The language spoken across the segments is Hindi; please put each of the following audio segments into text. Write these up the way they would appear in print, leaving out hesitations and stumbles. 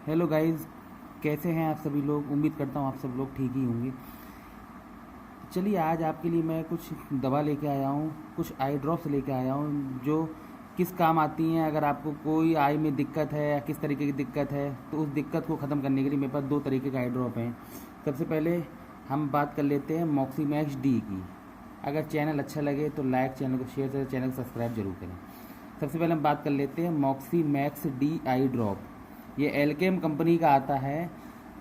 हेलो गाइस, कैसे हैं आप सभी लोग। उम्मीद करता हूँ आप सब लोग ठीक ही होंगे। चलिए आज आपके लिए मैं कुछ दवा लेके आया हूँ, कुछ आई ड्रॉप्स लेके आया हूँ जो किस काम आती हैं। अगर आपको कोई आई में दिक्कत है या किस तरीके की दिक्कत है तो उस दिक्कत को ख़त्म करने के लिए मेरे पास दो तरीके का आई ड्रॉप हैं। सबसे पहले हम बात कर लेते हैं मॉक्सीमैक्स डी की। अगर चैनल अच्छा लगे तो लाइक, चैनल को शेयर करें, चैनल को सब्सक्राइब जरूर करें। सबसे पहले हम बात कर लेते हैं मॉक्सीमैक्स डी आई ड्रॉप। ये एल्केम कंपनी का आता है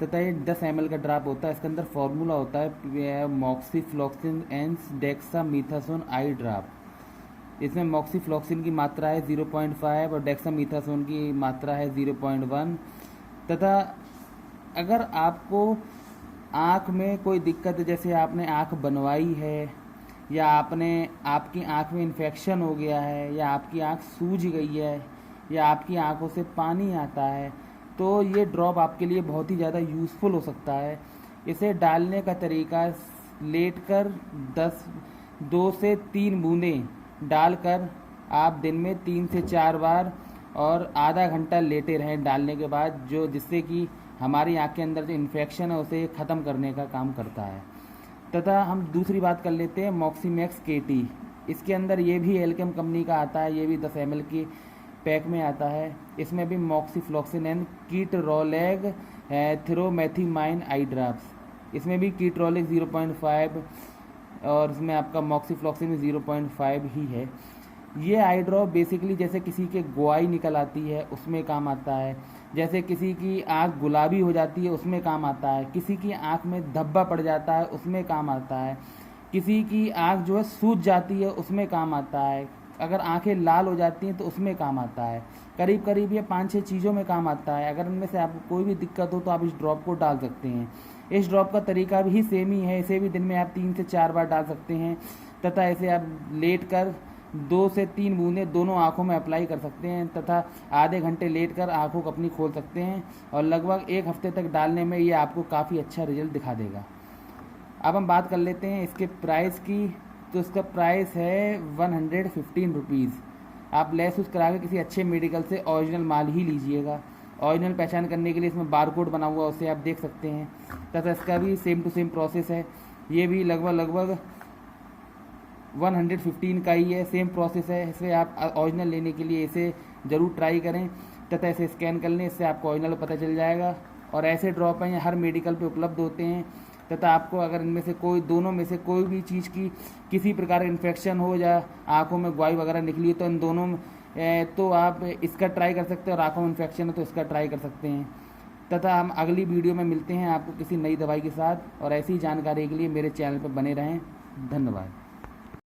तथा ये 10 ml का ड्रॉप होता है। इसके अंदर फार्मूला होता है मॉक्सीफ्लॉक्सिन एंस डेक्सामीथासोन आई ड्रॉप। इसमें मॉक्सीफ्लॉक्सिन की मात्रा है 0.5 और डेक्सामीथासोन की मात्रा है 0.1। तथा अगर आपको आँख में कोई दिक्कत है, जैसे आपने आँख बनवाई है या आपकी आँख में इन्फेक्शन हो गया है या आपकी आँख सूज गई है या आपकी आँखों से पानी आता है, तो ये ड्रॉप आपके लिए बहुत ही ज़्यादा यूज़फुल हो सकता है। इसे डालने का तरीका, लेटकर 2 से 3 बूंदें डालकर आप दिन में 3 से 4 बार और आधा घंटा लेटे रहें डालने के बाद, जिससे कि हमारी आँख के अंदर जो इन्फेक्शन है उसे ख़त्म करने का काम करता है। तथा हम दूसरी बात कर लेते हैं मॉक्सीमैक्स केटी। इसके अंदर ये भी एल्केम कंपनी का आता है, ये भी 10 ml की पैक में आता है। इसमें भी मॉक्सीफ्लॉक्सिन एंड कीटरोलेग थ्रोमेथिमाइन आई ड्रॉप्स। इसमें भी कीटरोलेग 0.5 और इसमें आपका मॉक्सीफ्लॉक्सिन 0.5 ही है। ये आई ड्रॉप बेसिकली जैसे किसी के गुआई निकल आती है उसमें काम आता है, जैसे किसी की आँख गुलाबी हो जाती है उसमें काम आता है, किसी की आँख में धब्बा पड़ जाता है उसमें काम आता है, किसी की आँख जो है सूज जाती है उसमें काम आता है, अगर आंखें लाल हो जाती हैं तो उसमें काम आता है। करीब करीब ये 5-6 चीज़ों में काम आता है। अगर इनमें से आपको कोई भी दिक्कत हो तो आप इस ड्रॉप को डाल सकते हैं। इस ड्रॉप का तरीका भी सेम ही है। इसे भी दिन में आप 3 से 4 बार डाल सकते हैं तथा इसे आप लेट कर 2 से 3 बूंदें दोनों आँखों में अप्लाई कर सकते हैं तथा आधे घंटे लेट कर आँखों को अपनी खोल सकते हैं और लगभग 1 हफ्ते तक डालने में ये आपको काफ़ी अच्छा रिजल्ट दिखा देगा। अब हम बात कर लेते हैं इसके प्राइस की। तो इसका प्राइस है 115 रुपीज़। आप लेस उस करा के किसी अच्छे मेडिकल से ओरिजिनल माल ही लीजिएगा। ओरिजिनल पहचान करने के लिए इसमें बारकोड बना हुआ, उसे आप देख सकते हैं। तथा इसका भी सेम टू सेम प्रोसेस है। ये भी लगभग 115 का ही है, सेम प्रोसेस है। इसे आप ओरिजिनल लेने के लिए इसे ज़रूर ट्राई करें तथा इसे स्कैन कर लें, इससे आपको ओरिजिनल पता चल जाएगा। और ऐसे ड्रॉप हैं हर मेडिकल पे उपलब्ध होते हैं। तथा आपको अगर इनमें से दोनों में से कोई भी चीज़ की किसी प्रकार का इन्फेक्शन हो या आँखों में गुआई वगैरह निकली हो तो इन दोनों में तो आप इसका ट्राई कर सकते हैं, और आँखों में इन्फेक्शन है तो इसका ट्राई कर सकते हैं। तथा हम अगली वीडियो में मिलते हैं आपको किसी नई दवाई के साथ। और ऐसी जानकारी के लिए मेरे चैनल पर बने रहें। धन्यवाद।